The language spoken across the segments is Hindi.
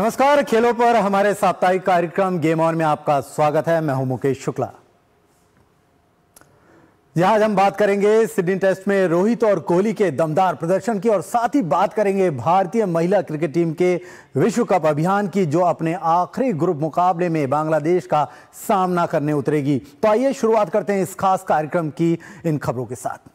नमस्कार, खेलों पर हमारे साप्ताहिक कार्यक्रम गेम ऑन में आपका स्वागत है। मैं हूं मुकेश शुक्ला। आज हम बात करेंगे सिडनी टेस्ट में रोहित और कोहली के दमदार प्रदर्शन की और साथ ही बात करेंगे भारतीय महिला क्रिकेट टीम के विश्व कप अभियान की, जो अपने आखिरी ग्रुप मुकाबले में बांग्लादेश का सामना करने उतरेगी। तो आइए शुरुआत करते हैं इस खास कार्यक्रम की इन खबरों के साथ।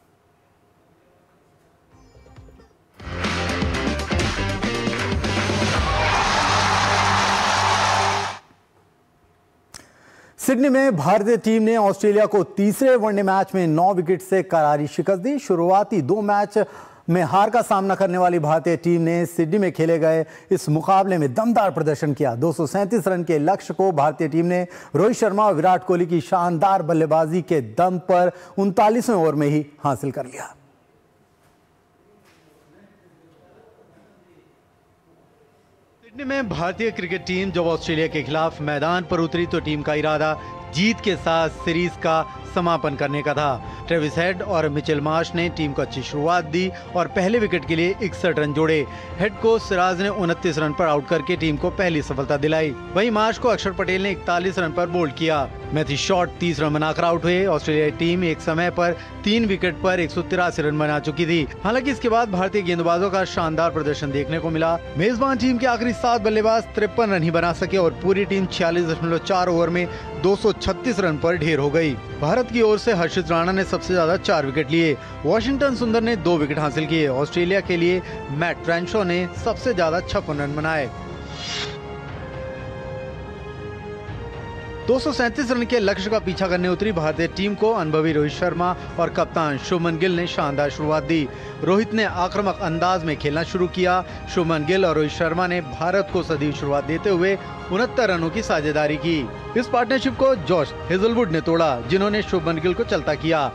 सिडनी में भारतीय टीम ने ऑस्ट्रेलिया को तीसरे वनडे मैच में 9 विकेट से करारी शिकस्त दी। शुरुआती 2 मैच में हार का सामना करने वाली भारतीय टीम ने सिडनी में खेले गए इस मुकाबले में दमदार प्रदर्शन किया। 237 रन के लक्ष्य को भारतीय टीम ने रोहित शर्मा और विराट कोहली की शानदार बल्लेबाजी के दम पर 39वें ओवर में ही हासिल कर लिया। सिडनी में भारतीय क्रिकेट टीम जब ऑस्ट्रेलिया के खिलाफ मैदान पर उतरी तो टीम का इरादा जीत के साथ सीरीज का समापन करने का था। ट्रेविस हेड और मिचेल मार्श ने टीम को अच्छी शुरुआत दी और पहले विकेट के लिए 61 रन जोड़े। हेड को सिराज ने 29 रन पर आउट करके टीम को पहली सफलता दिलाई। वहीं मार्श को अक्षर पटेल ने 41 रन पर बोल्ड किया। मैथ्यू शॉट 30 रन बनाकर आउट हुए। ऑस्ट्रेलियाई टीम एक समय पर 3 विकेट पर 183 रन बना चुकी थी। हालांकि इसके बाद भारतीय गेंदबाजों का शानदार प्रदर्शन देखने को मिला। मेजबान टीम के आखिरी 7 बल्लेबाज 53 रन ही बना सके और पूरी टीम 46.4 ओवर में 236 रन पर ढेर हो गई। भारत की ओर से हर्षित राणा ने सबसे ज्यादा 4 विकेट लिए। वॉशिंगटन सुंदर ने 2 विकेट हासिल किए। ऑस्ट्रेलिया के लिए मैट ट्रेंशो ने सबसे ज्यादा 56 रन बनाए। 237 रन के लक्ष्य का पीछा करने उतरी भारतीय टीम को अनुभवी रोहित शर्मा और कप्तान शुभमन गिल ने शानदार शुरुआत दी। रोहित ने आक्रामक अंदाज में खेलना शुरू किया। शुभमन गिल और रोहित शर्मा ने भारत को सदी शुरुआत देते हुए 69 रनों की साझेदारी की। इस पार्टनरशिप को जॉश हेजलवुड ने तोड़ा, जिन्होंने शुभमन गिल को चलता किया।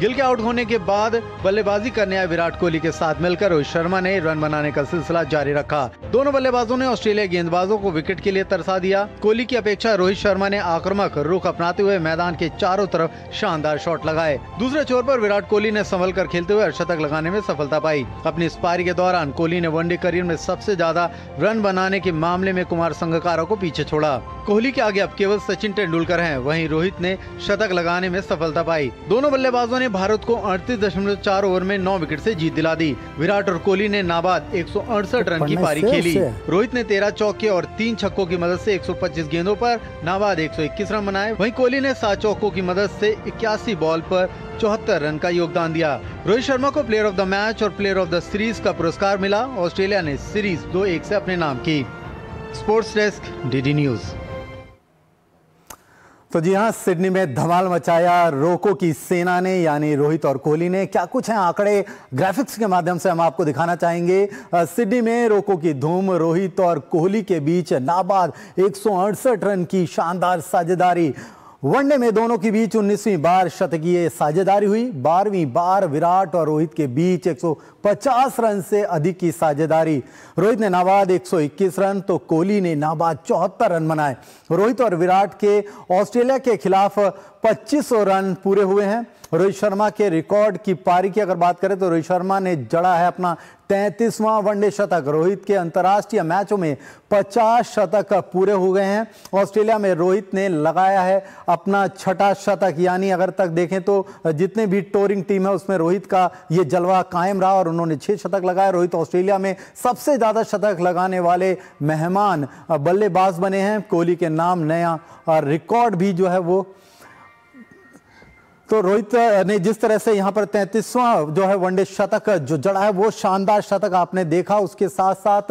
गिल के आउट होने के बाद बल्लेबाजी करने आए विराट कोहली के साथ मिलकर रोहित शर्मा ने रन बनाने का सिलसिला जारी रखा। दोनों बल्लेबाजों ने ऑस्ट्रेलिया गेंदबाजों को विकेट के लिए तरसा दिया। कोहली की अपेक्षा रोहित शर्मा ने आक्रामक रुख अपनाते हुए मैदान के चारों तरफ शानदार शॉट लगाए। दूसरे छोर पर विराट कोहली ने संभल कर खेलते हुए अर्धशतक लगाने में सफलता पाई। अपनी इस पारी के दौरान कोहली ने वनडे करियर में सबसे ज्यादा रन बनाने के मामले में कुमार संगकारा को पीछे छोड़ा। कोहली के आगे अब केवल सचिन तेंदुलकर हैं। वहीं रोहित ने शतक लगाने में सफलता पाई। दोनों बल्लेबाजों ने भारत को 38.4 ओवर में 9 विकेट से जीत दिला दी। विराट और कोहली ने नाबाद 168 रन की पारी खेली। रोहित ने 13 चौके और 3 छक्कों की मदद से 125 गेंदों पर नाबाद 121 रन बनाए। वहीं कोहली ने 7 चौकों की मदद से 81 बॉल पर 74 रन का योगदान दिया। रोहित शर्मा को प्लेयर ऑफ द मैच और प्लेयर ऑफ द सीरीज का पुरस्कार मिला। ऑस्ट्रेलिया ने सीरीज 2-1 से अपने नाम की। Sports desk, DD news. तो जी हाँ, सिडनी में धमाल मचाया रोको की सेना ने, यानी रोहित और कोहली ने। क्या कुछ है आंकड़े ग्राफिक्स के माध्यम से हम आपको दिखाना चाहेंगे। सिडनी में रोको की धूम, रोहित और कोहली के बीच नाबाद 168 रन की शानदार साझेदारी। वनडे में दोनों के बीच 19वीं बार शतकीय साझेदारी हुई। 12वीं बार विराट और रोहित के बीच 150 रन से अधिक की साझेदारी। रोहित ने नाबाद 121 रन तो कोहली ने नाबाद 74 रन बनाए। रोहित और विराट के ऑस्ट्रेलिया के खिलाफ 2500 रन पूरे हुए हैं। रोहित शर्मा के रिकॉर्ड की पारी की अगर बात करें तो रोहित शर्मा ने जड़ा है अपना 33वां वनडे शतक। रोहित के अंतर्राष्ट्रीय मैचों में 50 शतक पूरे हो गए हैं। ऑस्ट्रेलिया में रोहित ने लगाया है अपना 6ठा शतक, यानी अगर तक देखें तो जितने भी टूरिंग टीम है उसमें रोहित का ये जलवा कायम रहा और उन्होंने 6 शतक लगाए। रोहित ऑस्ट्रेलिया में सबसे ज्यादा शतक लगाने वाले मेहमान बल्लेबाज बने हैं। कोहली के नाम नया रिकॉर्ड भी जो है वो, तो रोहित ने जिस तरह से यहाँ पर 33वां जो है वनडे शतक जो जड़ा है वो शानदार शतक आपने देखा। उसके साथ साथ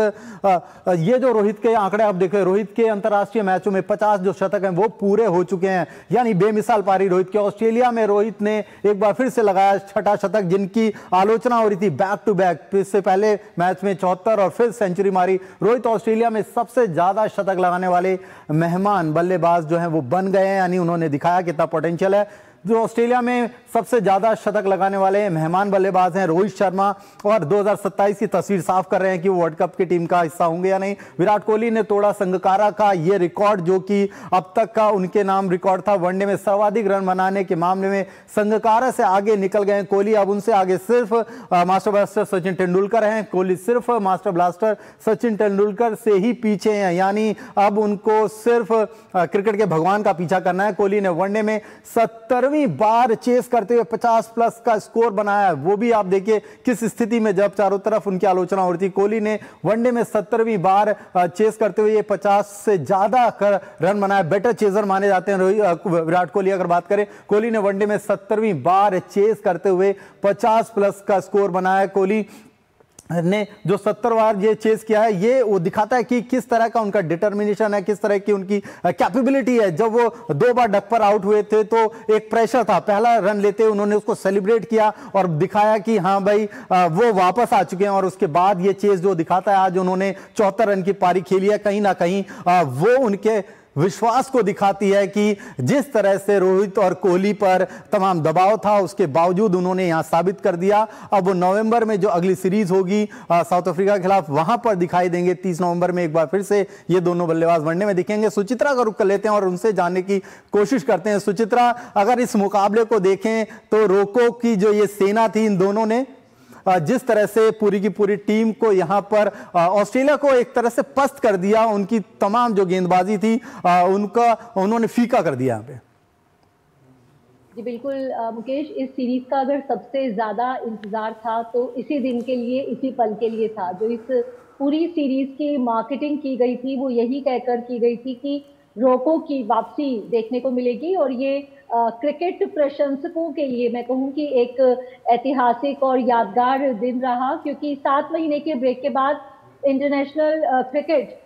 ये जो रोहित के आंकड़े आप देखें, रोहित के अंतर्राष्ट्रीय मैचों में 50 जो शतक हैं वो पूरे हो चुके हैं, यानी बेमिसाल पारी रोहित की। ऑस्ट्रेलिया में रोहित ने एक बार फिर से लगाया 6ठा शतक, जिनकी आलोचना हो रही थी बैक टू बैक। इससे पहले मैच में 74 और फिर सेंचुरी मारी। रोहित ऑस्ट्रेलिया में सबसे ज्यादा शतक लगाने वाले मेहमान बल्लेबाज जो है वो बन गए हैं, यानी उन्होंने दिखाया कितना पोटेंशियल है। जो ऑस्ट्रेलिया में सबसे ज्यादा शतक लगाने वाले मेहमान बल्लेबाज हैं रोहित शर्मा, और 2027 की तस्वीर साफ कर रहे हैं कि वो वर्ल्ड कप की टीम का हिस्सा होंगे या नहीं। विराट कोहली ने तोड़ा संगकारा का ये रिकॉर्ड, जो कि अब तक का उनके नाम रिकॉर्ड था। वनडे में सर्वाधिक रन बनाने के मामले में संगकारा से आगे निकल गए कोहली। अब उनसे आगे सिर्फ मास्टर ब्लास्टर सचिन तेंदुलकर हैं। कोहली सिर्फ मास्टर ब्लास्टर सचिन तेंदुलकर से ही पीछे हैं, यानी अब उनको सिर्फ क्रिकेट के भगवान का पीछा करना है। कोहली ने वनडे में 70वीं बार चेस करते हुए 50 प्लस का स्कोर बनाया है। वो भी आप देखिए किस स्थिति में, जब चारों तरफ उनकी आलोचना हो रही थी। कोहली ने वनडे में 70वीं बार चेस करते हुए 50 से ज्यादा रन बनाया। बेटर चेजर माने जाते हैं विराट कोहली। अगर बात करें, कोहली ने वनडे में 70वीं बार चेस करते हुए 50 प्लस का स्कोर बनाया। कोहली ने जो 70 बार ये चेस किया है, ये वो दिखाता है कि किस तरह का उनका डिटर्मिनेशन है, किस तरह की उनकी कैपेबिलिटी है। जब वो 2 बार डक पर आउट हुए थे तो एक प्रेशर था, पहला रन लेते उन्होंने उसको सेलिब्रेट किया और दिखाया कि हाँ भाई वो वापस आ चुके हैं। और उसके बाद ये चेस जो दिखाता है, आज उन्होंने 74 रन की पारी खेली है, कहीं ना कहीं वो उनके विश्वास को दिखाती है कि जिस तरह से रोहित और कोहली पर तमाम दबाव था, उसके बावजूद उन्होंने यहां साबित कर दिया। अब वो नवंबर में जो अगली सीरीज होगी साउथ अफ्रीका के खिलाफ, वहां पर दिखाई देंगे। 30 नवंबर में एक बार फिर से ये दोनों बल्लेबाज वनडे में दिखेंगे। सुचित्रा का रुख कर लेते हैं और उनसे जानने की कोशिश करते हैं। सुचित्रा, अगर इस मुकाबले को देखें तो रोको की जो ये सेना थी, इन दोनों ने जिस तरह से पूरी की पूरी टीम को यहां पर ऑस्ट्रेलिया को एक तरह से पस्त कर दिया, उनकी तमाम जो गेंदबाजी थी उनका उन्होंने फीका कर दिया यहाँ पे। जी बिल्कुल मुकेश, इस सीरीज का अगर सबसे ज्यादा इंतजार था तो इसी दिन के लिए, इसी पल के लिए था। जो इस पूरी सीरीज की मार्केटिंग की गई थी वो यही कहकर की गई थी कि रोको की वापसी देखने को मिलेगी। और ये क्रिकेट प्रशंसकों के लिए मैं कहूँ कि एक ऐतिहासिक और यादगार दिन रहा, क्योंकि 7 महीने के ब्रेक के बाद इंटरनेशनल क्रिकेट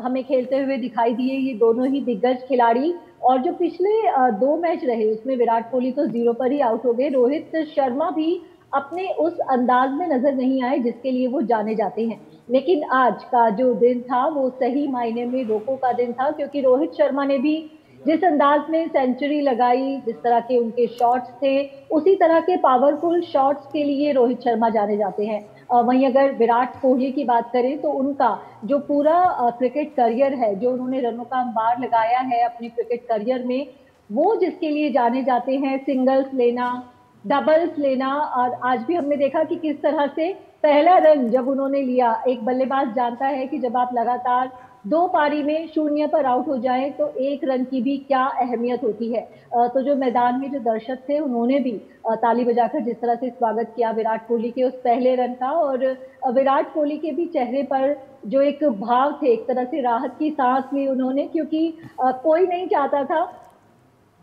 हमें खेलते हुए दिखाई दिए ये दोनों ही दिग्गज खिलाड़ी। और जो पिछले 2 मैच रहे उसमें विराट कोहली तो 0 पर ही आउट हो गए। रोहित शर्मा भी अपने उस अंदाज में नजर नहीं आए जिसके लिए वो जाने जाते हैं। लेकिन आज का जो दिन था वो सही मायने में रोको का दिन था, क्योंकि रोहित शर्मा ने भी जिस अंदाज में सेंचुरी लगाई, जिस तरह के उनके शॉट्स थे, उसी तरह के पावरफुल शॉट्स के लिए रोहित शर्मा जाने जाते हैं। वहीं अगर विराट कोहली की बात करें तो उनका जो पूरा क्रिकेट करियर है, जो उन्होंने रनों का अंबार लगाया है अपने क्रिकेट करियर में, वो जिसके लिए जाने जाते हैं, सिंगल्स लेना, डबल्स लेना। और आज भी हमने देखा कि किस तरह से पहला रन जब उन्होंने लिया, एक बल्लेबाज जानता है कि जब आप लगातार 2 पारी में 0 पर आउट हो जाएं तो 1 रन की भी क्या अहमियत होती है। तो जो मैदान में जो दर्शक थे उन्होंने भी ताली बजाकर जिस तरह से स्वागत किया विराट कोहली के उस पहले रन का, और विराट कोहली के भी चेहरे पर जो एक भाव थे, एक तरह से राहत की सांस ली उन्होंने, क्योंकि कोई नहीं चाहता था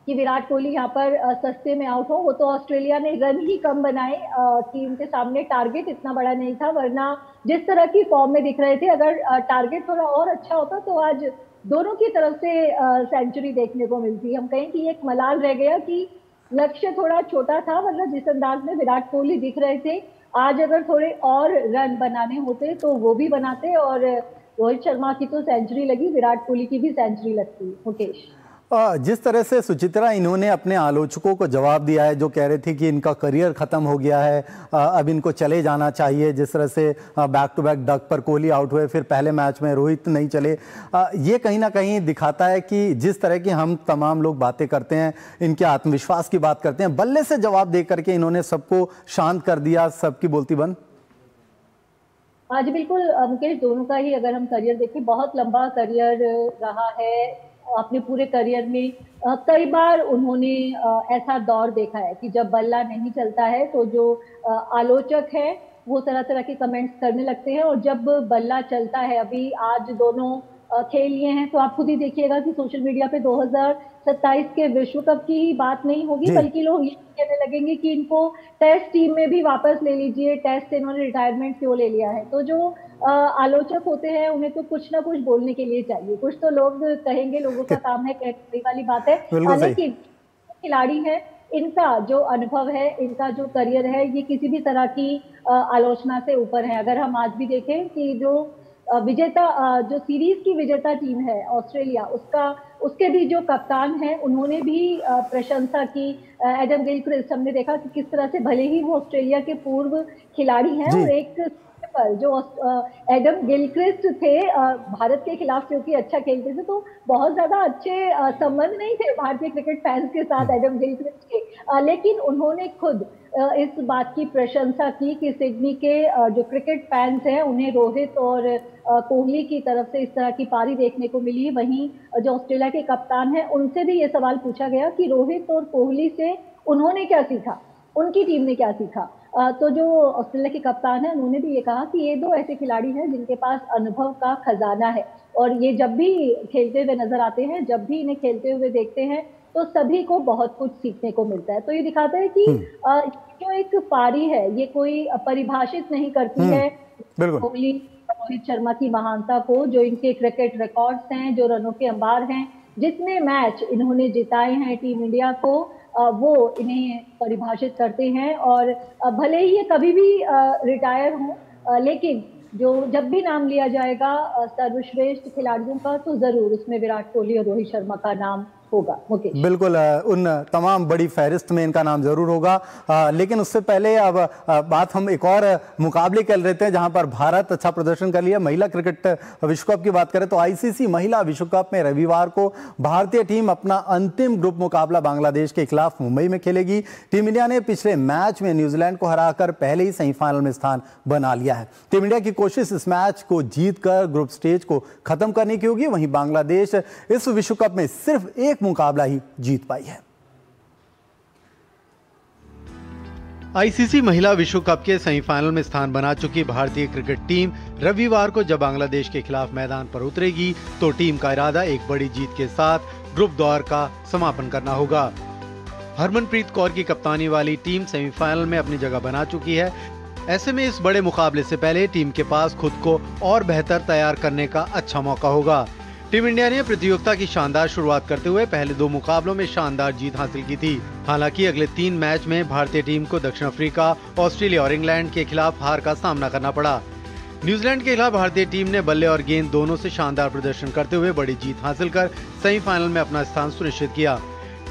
कि विराट कोहली यहाँ पर सस्ते में आउट हो। वो तो ऑस्ट्रेलिया ने रन ही कम बनाए कि उनके सामने टारगेट इतना बड़ा नहीं था, वरना जिस तरह की फॉर्म में दिख रहे थे, अगर टारगेट थोड़ा और अच्छा होता तो आज दोनों की तरफ से सेंचुरी देखने को मिलती। हम कहें कि एक मलाल रह गया कि लक्ष्य थोड़ा छोटा था, वरना जिस अंदाज में विराट कोहली दिख रहे थे, आज अगर थोड़े और रन बनाने होते तो वो भी बनाते। और रोहित शर्मा की तो सेंचुरी लगी, विराट कोहली की भी सेंचुरी लगती। मुकेश, जिस तरह से सुचित्रा इन्होंने अपने आलोचकों को जवाब दिया है, जो कह रहे थे कि इनका करियर खत्म हो गया है, अब इनको चले जाना चाहिए, जिस तरह से बैक टू बैक डक पर कोहली आउट हुए, फिर पहले मैच में रोहित नहीं चले, ये कहीं ना कहीं दिखाता है कि जिस तरह की हम तमाम लोग बातें करते हैं, इनके आत्मविश्वास की बात करते हैं, बल्ले से जवाब दे करके इन्होंने सबको शांत कर दिया, सबकी बोलती बंद। आज बिल्कुल मुकेश, दोनों का ही अगर हम करियर देखें, बहुत लंबा करियर रहा है। अपने पूरे करियर में कई बार उन्होंने ऐसा दौर देखा है कि जब बल्ला नहीं चलता है तो जो आलोचक है वो तरह तरह के कमेंट्स करने लगते हैं, और जब बल्ला चलता है, अभी आज दोनों खेल लिए हैं, तो आप खुद ही देखिएगा कि सोशल मीडिया पे 2027 के विश्व कप की ही बात नहीं होगी, बल्कि लोग ये कहने लगेंगे कि इनको टेस्ट टीम में भी वापस ले लीजिए, टेस्ट से इन्होंने रिटायरमेंट क्यों ले लिया है। तो जो आलोचक होते हैं उन्हें तो कुछ ना कुछ बोलने के लिए चाहिए, कुछ तो लोग कहेंगे, लोगों का काम है कहने वाली बात है। लेकिन खिलाड़ी है, इनका जो अनुभव है, इनका जो करियर है, ये किसी भी तरह की आलोचना से ऊपर है। अगर हम आज भी देखें कि जो विजेता जो सीरीज की विजेता टीम है ऑस्ट्रेलिया, उसके भी जो कप्तान हैं उन्होंने भी प्रशंसा की। एडम गिलक्रिस्ट, हमने देखा कि किस तरह से भले ही वो ऑस्ट्रेलिया के पूर्व खिलाड़ी हैं जी। और एक पर जो एडम गिलक्रिस्ट थे भारत के खिलाफ क्योंकि अच्छा खेलते थे, तो बहुत ज्यादा अच्छे संबंध नहीं थे भारतीय क्रिकेट फैंस के साथ एडम गिलक्रिस्ट के, लेकिन उन्होंने खुद इस बात की प्रशंसा की कि सिडनी के जो क्रिकेट फैंस हैं उन्हें रोहित और कोहली की तरफ से इस तरह की पारी देखने को मिली। वहीं जो ऑस्ट्रेलिया के कप्तान हैं उनसे भी ये सवाल पूछा गया कि रोहित और कोहली से उन्होंने क्या सीखा, उनकी टीम ने क्या सीखा। तो जो ऑस्ट्रेलिया के कप्तान हैं उन्होंने भी ये कहा कि ये दो ऐसे खिलाड़ी हैं जिनके पास अनुभव का खजाना है और ये जब भी खेलते हुए नजर आते हैं, जब भी इन्हें खेलते हुए देखते हैं तो सभी को बहुत कुछ सीखने को मिलता है। तो ये दिखाता है कि जो एक पारी है ये कोई परिभाषित नहीं करती है कोहली रोहित शर्मा की महानता को, जो इनके क्रिकेट रिकॉर्ड्स हैं, जो रनों के अंबार हैं, जितने मैच इन्होंने जिताए हैं टीम इंडिया को, वो इन्हें परिभाषित करते हैं। और भले ही ये कभी भी रिटायर हों, लेकिन जो जब भी नाम लिया जाएगा सर्वश्रेष्ठ खिलाड़ियों का, तो जरूर उसमें विराट कोहली और रोहित शर्मा का नाम होगा। मुकेश, बिल्कुल, उन तमाम बड़ी फहरिस्त में इनका नाम जरूर होगा। लेकिन उससे पहले अब बात हम एक और मुकाबले कर लेते हैं जहां पर भारत अच्छा प्रदर्शन कर लिया। महिला क्रिकेट विश्व कप की बात करें तो आईसीसी महिला विश्व कप में रविवार को भारतीय टीम अपना अंतिम ग्रुप मुकाबला बांग्लादेश के खिलाफ मुंबई में खेलेगी। टीम इंडिया ने पिछले मैच में न्यूजीलैंड को हराकर पहले ही सेमीफाइनल में स्थान बना लिया है। टीम इंडिया की कोशिश इस मैच को जीतकर ग्रुप स्टेज को खत्म करने की होगी। वहीं बांग्लादेश इस विश्व कप में सिर्फ एक मुकाबला ही जीत पाई है। आईसीसी महिला विश्व कप के सेमीफाइनल में स्थान बना चुकी भारतीय क्रिकेट टीम रविवार को जब बांग्लादेश के खिलाफ मैदान पर उतरेगी तो टीम का इरादा एक बड़ी जीत के साथ ग्रुप दौर का समापन करना होगा। हरमनप्रीत कौर की कप्तानी वाली टीम सेमीफाइनल में अपनी जगह बना चुकी है। ऐसे में इस बड़े मुकाबले से पहले टीम के पास खुद को और बेहतर तैयार करने का अच्छा मौका होगा। टीम इंडिया ने प्रतियोगिता की शानदार शुरुआत करते हुए पहले 2 मुकाबलों में शानदार जीत हासिल की थी। हालांकि अगले 3 मैच में भारतीय टीम को दक्षिण अफ्रीका, ऑस्ट्रेलिया और इंग्लैंड के खिलाफ हार का सामना करना पड़ा। न्यूजीलैंड के खिलाफ भारतीय टीम ने बल्ले और गेंद दोनों से शानदार प्रदर्शन करते हुए बड़ी जीत हासिल कर सेमीफाइनल में अपना स्थान सुनिश्चित किया।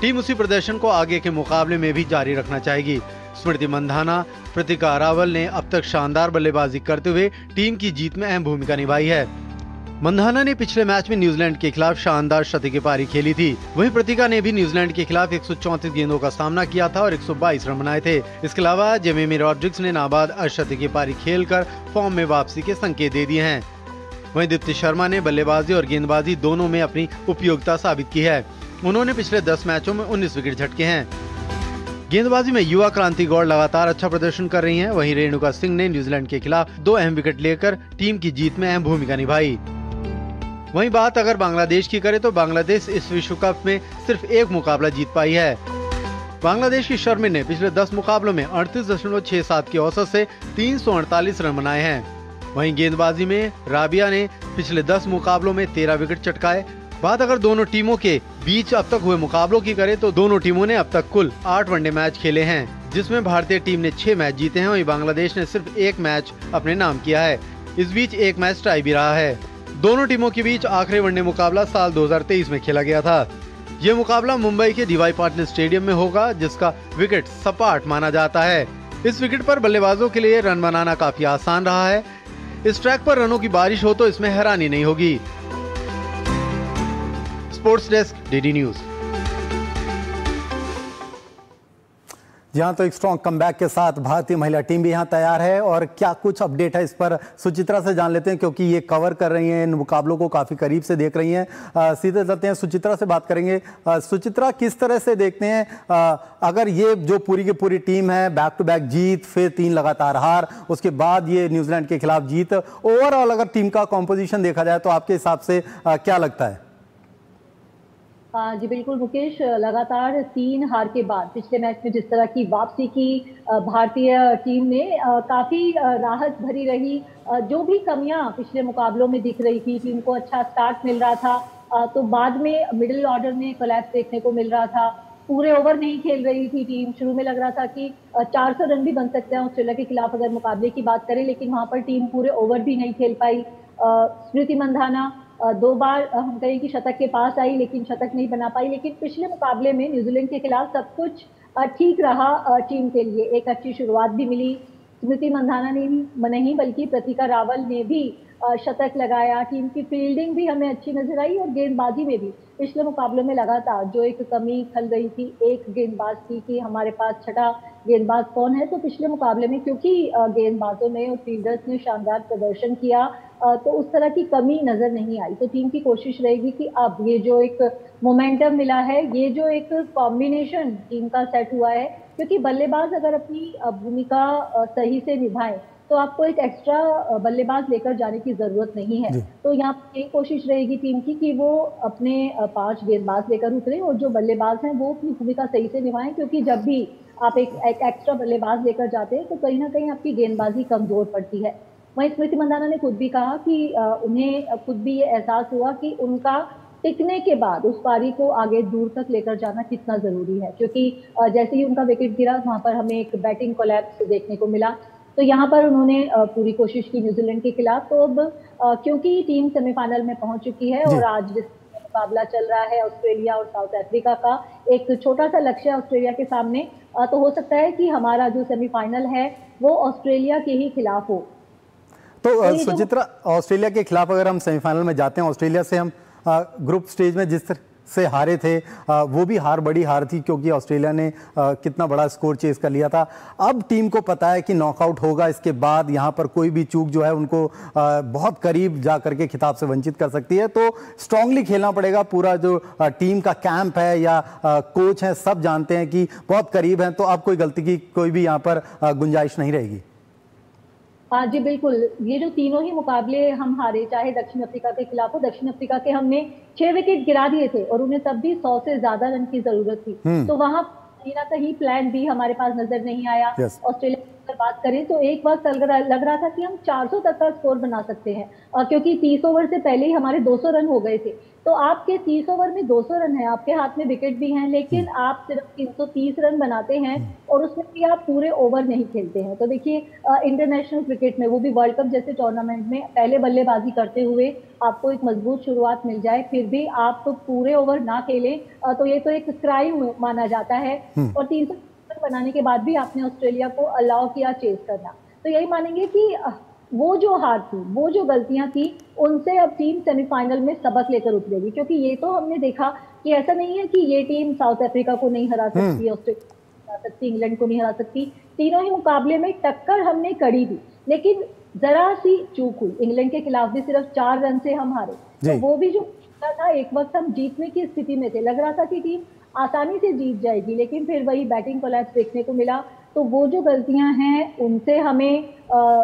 टीम उसी प्रदर्शन को आगे के मुकाबले में भी जारी रखना चाहेगी। स्मृति मंधाना, प्रतिका रावल ने अब तक शानदार बल्लेबाजी करते हुए टीम की जीत में अहम भूमिका निभाई है। मंधाना ने पिछले मैच में न्यूजीलैंड के खिलाफ शानदार शतकीय की पारी खेली थी। वहीं प्रतिका ने भी न्यूजीलैंड के खिलाफ 134 गेंदों का सामना किया था और 122 रन बनाए थे। इसके अलावा जेमेमी रॉड्रिग्स ने नाबाद अर्धशतकीय की पारी खेलकर फॉर्म में वापसी के संकेत दे दिए हैं। वहीं दीप्ति शर्मा ने बल्लेबाजी और गेंदबाजी दोनों में अपनी उपयोगिता साबित की है। उन्होंने पिछले 10 मैचों में 19 विकेट झटके हैं। गेंदबाजी में युवा क्रांति गौड़ लगातार अच्छा प्रदर्शन कर रही हैं। वहीं रेणुका सिंह ने न्यूजीलैंड के खिलाफ 2 अहम विकेट लेकर टीम की जीत में अहम भूमिका निभाई। वहीं बात अगर बांग्लादेश की करें तो बांग्लादेश इस विश्व कप में सिर्फ एक मुकाबला जीत पाई है। बांग्लादेश की शर्मिन ने पिछले 10 मुकाबलों में 38.67 की औसत से 348 रन बनाए हैं। वहीं गेंदबाजी में राबिया ने पिछले 10 मुकाबलों में 13 विकेट चटकाए। बात अगर दोनों टीमों के बीच अब तक हुए मुकाबलों की करें तो दोनों टीमों ने अब तक कुल 8 वनडे मैच खेले हैं, जिसमें भारतीय टीम ने 6 मैच जीते हैं। वहीं बांग्लादेश ने सिर्फ 1 मैच अपने नाम किया है। इस बीच 1 मैच टाई भी रहा है। दोनों टीमों के बीच आखिरी वनडे मुकाबला साल 2023 में खेला गया था। ये मुकाबला मुंबई के डीवाई पाटिल स्टेडियम में होगा, जिसका विकेट सपाट माना जाता है। इस विकेट पर बल्लेबाजों के लिए रन बनाना काफी आसान रहा है। इस ट्रैक पर रनों की बारिश हो तो इसमें हैरानी नहीं होगी। Sports desk, DD news. जहां तो एक स्ट्रॉन्ग कमबैक के साथ भारतीय महिला टीम भी यहां तैयार है और क्या कुछ अपडेट है इस पर सुचित्रा से जान लेते हैं, क्योंकि ये कवर कर रही हैं, इन मुकाबलों को काफी करीब से देख रही हैं। सीधे चलते हैं, सुचित्रा से बात करेंगे। सुचित्रा, किस तरह से देखते हैं अगर ये जो पूरी की पूरी टीम है, बैक टू बैक जीत, फिर 3 लगातार हार, उसके बाद ये न्यूजीलैंड के खिलाफ जीत, ओवरऑल अगर टीम का कॉम्पोजिशन देखा जाए तो आपके हिसाब से क्या लगता है? जी बिल्कुल मुकेश, लगातार 3 हार के बाद पिछले मैच में जिस तरह की वापसी की भारतीय टीम ने, काफी राहत भरी रही। जो भी कमियां पिछले मुकाबलों में दिख रही थी, टीम को अच्छा स्टार्ट मिल रहा था, तो बाद में मिडिल ऑर्डर में कोलैप्स देखने को मिल रहा था। पूरे ओवर नहीं खेल रही थी टीम। शुरू में लग रहा था कि 400 रन भी बन सकते हैं ऑस्ट्रेलिया के खिलाफ अगर मुकाबले की बात करें, लेकिन वहां पर टीम पूरे ओवर भी नहीं खेल पाई। स्मृति मंधाना 2 बार हम कहें कि शतक के पास आई, लेकिन शतक नहीं बना पाई। लेकिन पिछले मुकाबले में न्यूजीलैंड के खिलाफ सब कुछ ठीक रहा टीम के लिए। एक अच्छी शुरुआत भी मिली, स्मृति मंधाना ने नहीं बल्कि प्रतिका रावल ने भी शतक लगाया। टीम की फील्डिंग भी हमें अच्छी नजर आई और गेंदबाजी में भी पिछले मुकाबले में लगातार जो एक कमी खल गई थी एक गेंदबाज की कि हमारे पास छठा गेंदबाज कौन है, तो पिछले मुकाबले में क्योंकि गेंदबाजों ने और फील्डर्स ने शानदार प्रदर्शन किया तो उस तरह की कमी नजर नहीं आई। तो टीम की कोशिश रहेगी कि अब ये जो एक मोमेंटम मिला है, ये जो एक कॉम्बिनेशन टीम का सेट हुआ है, क्योंकि बल्लेबाज अगर अपनी भूमिका सही से निभाए तो आपको एक एक्स्ट्रा बल्लेबाज लेकर जाने की जरूरत नहीं है। तो यहाँ ये कोशिश रहेगी टीम की कि वो अपने 5 गेंदबाज लेकर उतरे और जो बल्लेबाज हैं वो अपनी भूमिका सही से निभाएं, क्योंकि जब भी आप एक एक्स्ट्रा बल्लेबाज लेकर जाते हैं तो कहीं ना कहीं आपकी गेंदबाजी कमजोर पड़ती है। वहीं स्मृति मंधाना ने खुद भी कहा कि उन्हें खुद भी ये एहसास हुआ कि उनका टिकने के बाद उस पारी को आगे दूर तक लेकर जाना कितना जरूरी है, क्योंकि जैसे ही उनका विकेट गिरा वहां पर हमें एक बैटिंग कोलैप्स देखने को मिला। तो यहाँ पर उन्होंने पूरी कोशिश की न्यूजीलैंड के खिलाफ। तो अब क्योंकि टीम सेमीफाइनल में पहुंच चुकी है और आज जिस मुकाबला चल रहा है ऑस्ट्रेलिया और साउथ अफ्रीका का, एक छोटा सा लक्ष्य है ऑस्ट्रेलिया के सामने, तो हो सकता है कि हमारा जो सेमीफाइनल है वो ऑस्ट्रेलिया के ही खिलाफ हो। तो सुचित्रा, ऑस्ट्रेलिया के खिलाफ अगर हम सेमीफाइनल में जाते हैं, ऑस्ट्रेलिया से हम ग्रुप स्टेज में जिस तरह से हारे थे वो भी बड़ी हार थी, क्योंकि ऑस्ट्रेलिया ने कितना बड़ा स्कोर चेस कर लिया था। अब टीम को पता है कि नॉकआउट होगा, इसके बाद यहाँ पर कोई भी चूक जो है उनको बहुत करीब जा करके खिताब से वंचित कर सकती है। तो स्ट्रांगली खेलना पड़ेगा। पूरा जो टीम का कैंप है या कोच है सब जानते हैं कि बहुत करीब हैं, तो अब कोई गलती की कोई भी यहाँ पर गुंजाइश नहीं रहेगी। हाँ जी बिल्कुल, ये जो तीनों ही मुकाबले हम हारे, चाहे दक्षिण अफ्रीका के खिलाफ हो, दक्षिण अफ्रीका के हमने 6 विकेट गिरा दिए थे और उन्हें तब भी 100 से ज्यादा रन की जरूरत थी। तो वहां कहीं ना कहीं प्लान बी हमारे पास नजर नहीं आया। ऑस्ट्रेलिया की बात करें तो एक वक्त लग रहा था कि हम 400 तक का स्कोर बना सकते हैं, क्योंकि 30 ओवर से पहले ही हमारे 200 रन हो गए थे। तो आपके 30 ओवर में 200 रन है, आपके हाथ में विकेट भी हैं, लेकिन आप सिर्फ 330 रन बनाते हैं और उसमें भी आप पूरे ओवर नहीं खेलते हैं। तो देखिए इंटरनेशनल क्रिकेट में, वो भी वर्ल्ड कप जैसे टूर्नामेंट में, पहले बल्लेबाजी करते हुए आपको एक मजबूत शुरुआत मिल जाए फिर भी आप पूरे ओवर ना खेलें तो ये तो एक क्राइम माना जाता है। और 300 रन बनाने के बाद भी आपने ऑस्ट्रेलिया को अलाउ किया चेस करना। तो यही मानेंगे कि वो जो हार थी, वो जो गलतियां थी, उनसे अब टीम सेमीफाइनल में सबक लेकर उतरेगी। क्योंकि ये तो हमने देखा कि ऐसा नहीं है कि ये टीम साउथ अफ्रीका को नहीं हरा सकती, ऑस्ट्रेलिया को हरा सकती, इंग्लैंड को नहीं हरा सकती। तीनों ही मुकाबले में टक्कर हमने कड़ी दी, लेकिन जरा सी चूक हुई। इंग्लैंड के खिलाफ भी सिर्फ 4 रन से हम हारे, तो वो भी जो था, एक वक्त हम जीतने की स्थिति में थे, लग रहा था कि टीम आसानी से जीत जाएगी, लेकिन फिर वही बैटिंग कोलैप्स देखने को मिला। तो वो जो गलतियां हैं उनसे हमें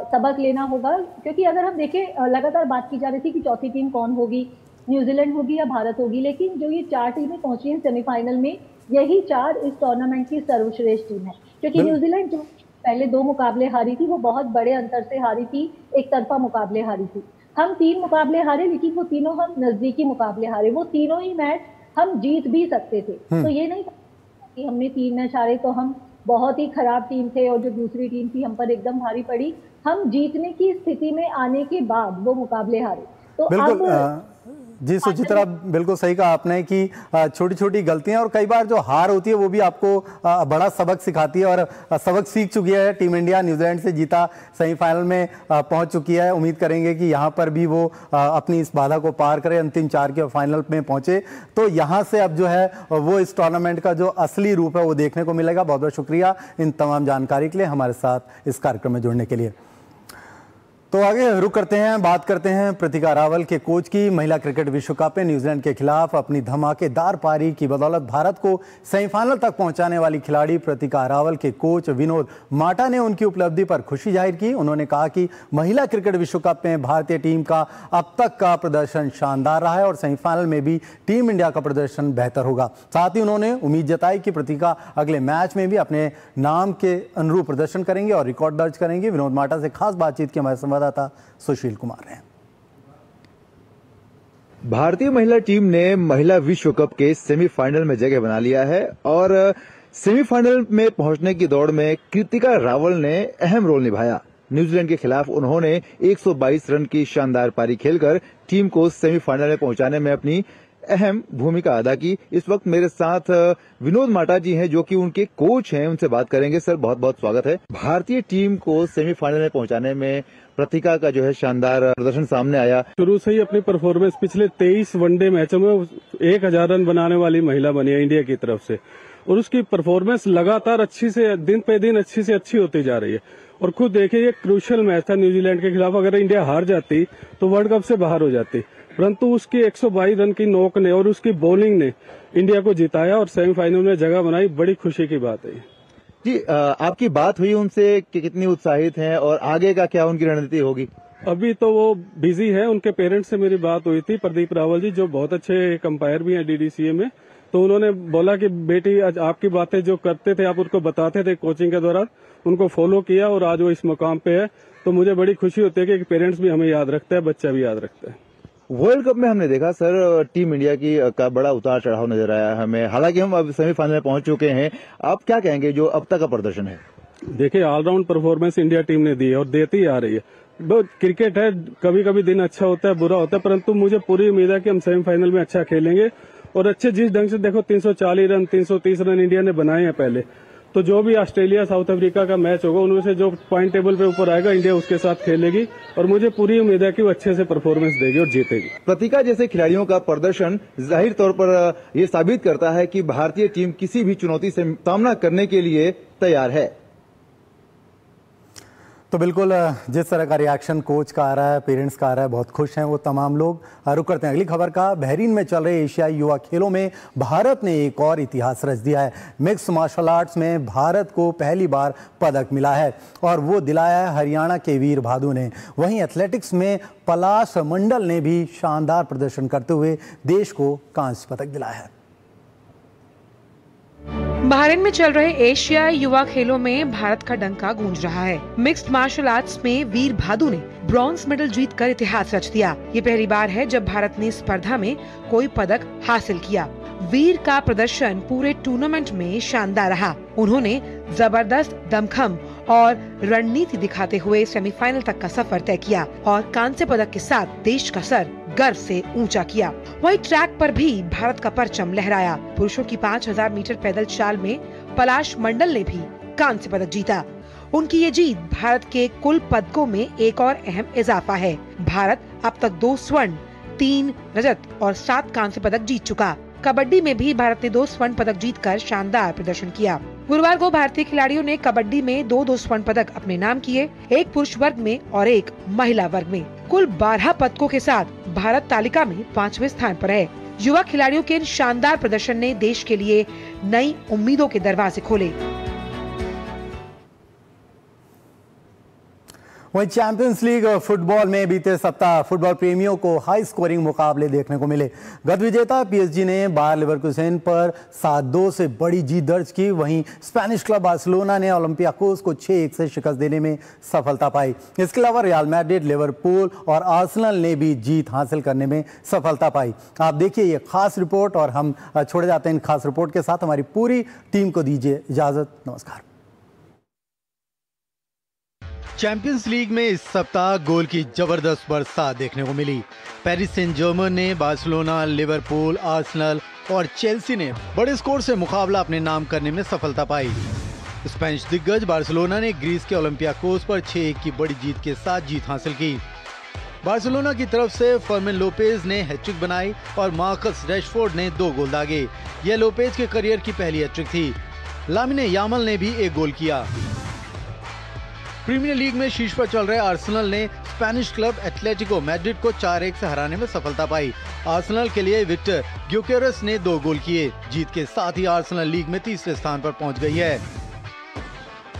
सबक लेना होगा। क्योंकि अगर हम देखें, लगातार बात की जा रही थी कि चौथी टीम कौन होगी, न्यूजीलैंड होगी या भारत होगी, लेकिन जो ये 4 टीमें पहुंची हैं सेमीफाइनल में, यही 4 इस टूर्नामेंट की सर्वश्रेष्ठ टीम है। क्योंकि न्यूजीलैंड जो पहले 2 मुकाबले हारी थी वो बहुत बड़े अंतर से हारी थी, एक तरफा मुकाबले हारी थी। हम 3 मुकाबले हारे, लेकिन वो तीनों हम नजदीकी मुकाबले हारे। वो तीनों ही मैच हम जीत भी सकते थे। तो ये नहीं कि हमने 3 मैच हारे तो हम बहुत ही खराब टीम थे और जो दूसरी टीम थी हम पर एकदम भारी पड़ी। हम जीतने की स्थिति में आने के बाद वो मुकाबले हारे। तो बिल्कुल जी सुचित्रा, बिल्कुल सही कहा आपने कि छोटी छोटी गलतियां और कई बार जो हार होती है वो भी आपको बड़ा सबक सिखाती है, और सबक सीख चुकी है टीम इंडिया। न्यूजीलैंड से जीता, सेमीफाइनल में पहुंच चुकी है। उम्मीद करेंगे कि यहां पर भी वो अपनी इस बाधा को पार करे, अंतिम 4 के फाइनल में पहुंचे। तो यहां से अब जो है वो इस टूर्नामेंट का जो असली रूप है वो देखने को मिलेगा। बहुत बहुत शुक्रिया इन तमाम जानकारी के लिए, हमारे साथ इस कार्यक्रम में जुड़ने के लिए। तो आगे रुक करते हैं, बात करते हैं प्रतिका रावल के कोच की। महिला क्रिकेट विश्व कप में न्यूजीलैंड के खिलाफ अपनी धमाकेदार पारी की बदौलत भारत को सेमीफाइनल तक पहुंचाने वाली खिलाड़ी प्रतिका रावल के कोच विनोद माटा ने उनकी उपलब्धि पर खुशी जाहिर की। उन्होंने कहा कि महिला क्रिकेट विश्व कप में भारतीय टीम का अब तक का प्रदर्शन शानदार रहा है और सेमीफाइनल में भी टीम इंडिया का प्रदर्शन बेहतर होगा। साथ ही उन्होंने उम्मीद जताई कि प्रतिका अगले मैच में भी अपने नाम के अनुरूप प्रदर्शन करेंगे और रिकॉर्ड दर्ज करेंगे। विनोद माटा से खास बातचीत की हमारे संवाददाता सुशील कुमार हैं। भारतीय महिला टीम ने महिला विश्व कप के सेमीफाइनल में जगह बना लिया है और सेमीफाइनल में पहुंचने की दौड़ में कृतिका रावल ने अहम रोल निभाया। न्यूजीलैंड के खिलाफ उन्होंने 122 रन की शानदार पारी खेलकर टीम को सेमीफाइनल में पहुंचाने में अपनी अहम भूमिका अदा की। इस वक्त मेरे साथ विनोद माटा जी हैं, जो कि उनके कोच हैं, उनसे बात करेंगे। सर, बहुत बहुत स्वागत है। भारतीय टीम को सेमीफाइनल में पहुंचाने में प्रतिका का जो है शानदार प्रदर्शन सामने आया। शुरू से ही अपनी परफॉर्मेंस पिछले 23 वनडे मैचों में 1000 रन बनाने वाली महिला बनी है इंडिया की तरफ से, और उसकी परफॉर्मेंस लगातार अच्छी से दिन पे दिन अच्छी से अच्छी होती जा रही है। और खुद देखिए, ये क्रूशियल मैच था न्यूजीलैंड के खिलाफ, अगर इंडिया हार जाती तो वर्ल्ड कप से बाहर हो जाती, परंतु उसकी 122 रन की नॉक ने और उसकी बॉलिंग ने इंडिया को जिताया और सेमीफाइनल में जगह बनाई। बड़ी खुशी की बात है जी। आपकी बात हुई उनसे कि कितनी उत्साहित हैं और आगे का क्या उनकी रणनीति होगी? अभी तो वो बिजी है। उनके पेरेंट्स से मेरी बात हुई थी, प्रदीप रावल जी, जो बहुत अच्छे कंपायर भी हैं डीडीसीए में। तो उन्होंने बोला कि बेटी, आज आपकी बातें जो करते थे, आप उनको बताते थे कोचिंग के दौरान, उनको फॉलो किया और आज वो इस मुकाम पे है। तो मुझे बड़ी खुशी होती है कि पेरेंट्स भी हमें याद रखता है, बच्चा भी याद रखता है। वर्ल्ड कप में हमने देखा सर, टीम इंडिया की का बड़ा उतार चढ़ाव नजर आया हमें। हालांकि हम अब सेमीफाइनल में पहुंच चुके हैं। आप क्या कहेंगे जो अब तक का प्रदर्शन है? देखिए, ऑलराउंड परफॉर्मेंस इंडिया टीम ने दी है और देती आ रही है। क्रिकेट है, कभी कभी दिन अच्छा होता है, बुरा होता है, परंतु मुझे पूरी उम्मीद है कि हम सेमीफाइनल में अच्छा खेलेंगे। और अच्छे जिस ढंग से देखो, 340 रन 330 रन इंडिया ने बनाए हैं पहले, तो जो भी ऑस्ट्रेलिया साउथ अफ्रीका का मैच होगा, उनमें से जो पॉइंट टेबल पे ऊपर आएगा, इंडिया उसके साथ खेलेगी और मुझे पूरी उम्मीद है कि वो अच्छे से परफॉर्मेंस देगी और जीतेगी। प्रतिका जैसे खिलाड़ियों का प्रदर्शन जाहिर तौर पर ये साबित करता है कि भारतीय टीम किसी भी चुनौती से सामना करने के लिए तैयार है। तो बिल्कुल जिस तरह का रिएक्शन कोच का आ रहा है, पेरेंट्स का आ रहा है, बहुत खुश हैं वो तमाम लोग। रुक करते हैं अगली खबर का। बहरीन में चल रहे एशियाई युवा खेलों में भारत ने एक और इतिहास रच दिया है। मिक्स मार्शल आर्ट्स में भारत को पहली बार पदक मिला है और वो दिलाया है हरियाणा के वीर भादु ने। वहीं एथलेटिक्स में पलाश मंडल ने भी शानदार प्रदर्शन करते हुए देश को कांस्य पदक दिलाया है। बहरीन में चल रहे एशियाई युवा खेलों में भारत का डंका गूंज रहा है। मिक्स्ड मार्शल आर्ट्स में वीर भादु ने ब्रॉन्ज मेडल जीतकर इतिहास रच दिया। ये पहली बार है जब भारत ने स्पर्धा में कोई पदक हासिल किया। वीर का प्रदर्शन पूरे टूर्नामेंट में शानदार रहा। उन्होंने जबरदस्त दमखम और रणनीति दिखाते हुए सेमीफाइनल तक का सफर तय किया और कांस्य पदक के साथ देश का सर गर्व से ऊंचा किया। वहीं ट्रैक पर भी भारत का परचम लहराया। पुरुषों की 5000 मीटर पैदल चाल में पलाश मंडल ने भी कांस्य पदक जीता। उनकी ये जीत भारत के कुल पदकों में एक और अहम इजाफा है। भारत अब तक 2 स्वर्ण, 3 रजत और 7 कांस्य पदक जीत चुका। कबड्डी में भी भारत ने 2 स्वर्ण पदक जीतकर शानदार प्रदर्शन किया। गुरुवार को भारतीय खिलाड़ियों ने कबड्डी में 2 स्वर्ण पदक अपने नाम किए, एक पुरुष वर्ग में और एक महिला वर्ग में। कुल 12 पदकों के साथ भारत तालिका में 5वें स्थान पर है। युवा खिलाड़ियों के इन शानदार प्रदर्शन ने देश के लिए नई उम्मीदों के दरवाजे खोले। वहीं चैंपियंस लीग फुटबॉल में बीते सप्ताह फुटबॉल प्रेमियों को हाई स्कोरिंग मुकाबले देखने को मिले। गत विजेता पीएसजी ने बायर लेवरकुसेन पर 7-2 से बड़ी जीत दर्ज की। वहीं स्पेनिश क्लब बार्सिलोना ने ओलंपियाकोस को 6-1 से शिकस्त देने में सफलता पाई। इसके अलावा रियल मैड्रिड, लिवरपूल और आर्सेनल ने भी जीत हासिल करने में सफलता पाई। आप देखिए ये खास रिपोर्ट और हम छोड़े जाते हैं इन खास रिपोर्ट के साथ। हमारी पूरी टीम को दीजिए इजाजत। नमस्कार। चैंपियंस लीग में इस सप्ताह गोल की जबरदस्त बरसात देखने को मिली। पेरिस सेंट जर्मन ने बार्सिलोना, लिवरपूल, आर्सेनल और चेल्सी ने बड़े स्कोर से मुकाबला अपने नाम करने में सफलता पाई। स्पेनिश दिग्गज बार्सिलोना ने ग्रीस के ओलंपियाकोस पर 6-1 की बड़ी जीत के साथ जीत हासिल की। बार्सिलोना की तरफ से फर्मिन लोपेज ने हैट्रिक बनाई और मार्कस रैशफोर्ड ने 2 गोल दागे। यह लोपेज के करियर की पहली हैट्रिक थी। लामिने यामल ने भी 1 गोल किया। प्रीमियर लीग में शीर्ष पर चल रहे आर्सेनल ने स्पेनिश क्लब एटलेटिको मैड्रिड को 4-1 से हराने में सफलता पाई। आर्सेनल के लिए विक्टर ग्योकेरेस ने 2 गोल किए। जीत के साथ ही आर्सेनल लीग में 3रे स्थान पर पहुंच गई है।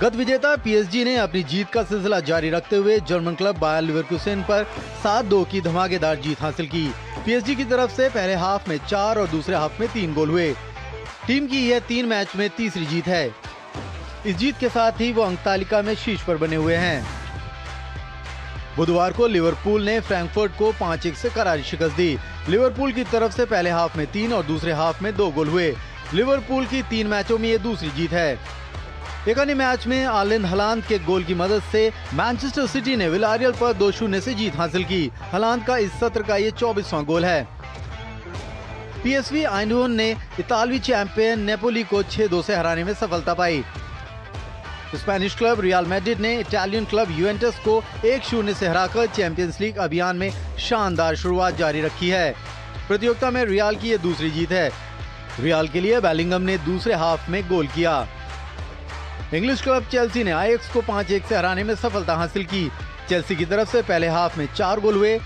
गत विजेता पीएसजी ने अपनी जीत का सिलसिला जारी रखते हुए जर्मन क्लब बायर लेवरकुसेन पर 7-2 की धमाकेदार जीत हासिल की। पीएसजी की तरफ से पहले हाफ में 4 और दूसरे हाफ में 3 गोल हुए। टीम की यह 3 मैच में तीसरी जीत है। इस जीत के साथ ही वो अंक तालिका में शीर्ष पर बने हुए हैं। बुधवार को लिवरपूल ने फ्रैंकफर्ट को 5-1 से करारी शिकस्त दी। लिवरपूल की तरफ से पहले हाफ में 3 और दूसरे हाफ में 2 गोल हुए। लिवरपूल की 3 मैचों में ये दूसरी जीत है। एक अन्य मैच में आर्लिन हलांड के गोल की मदद से मैनचेस्टर सिटी ने विलारियल पर 2-0 से जीत हासिल की। हलांड का इस सत्र का ये 24वां गोल है। PSV आइंधहोवन ने इतालवी चैंपियन नेपोली को 6-2 से हराने में सफलता पाई। स्पेनिश क्लब रियल मैड्रिड ने इटालियन क्लब यूवेंटस को 1-0 से हराकर चैंपियंस लीग अभियान में शानदार शुरुआत जारी रखी है। प्रतियोगिता में रियल की ये दूसरी जीत है। रियल के लिए बेलिंगम ने दूसरे हाफ में गोल किया। इंग्लिश क्लब चेल्सी ने आयेक्स को 5-1 से हराने में सफलता हासिल की। चेल्सी की तरफ से पहले हाफ में 4 गोल हुए।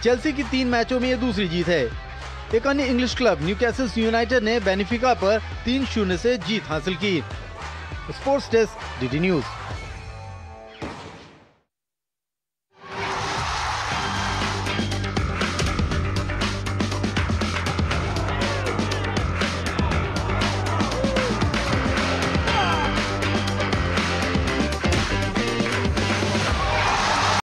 चेल्सी की 3 मैचों में ये दूसरी जीत है। एक अन्य इंग्लिश क्लब न्यूकैसल यूनाइटेड ने बेनिफिका पर 3-0 से जीत हासिल की। Sports desk DD news.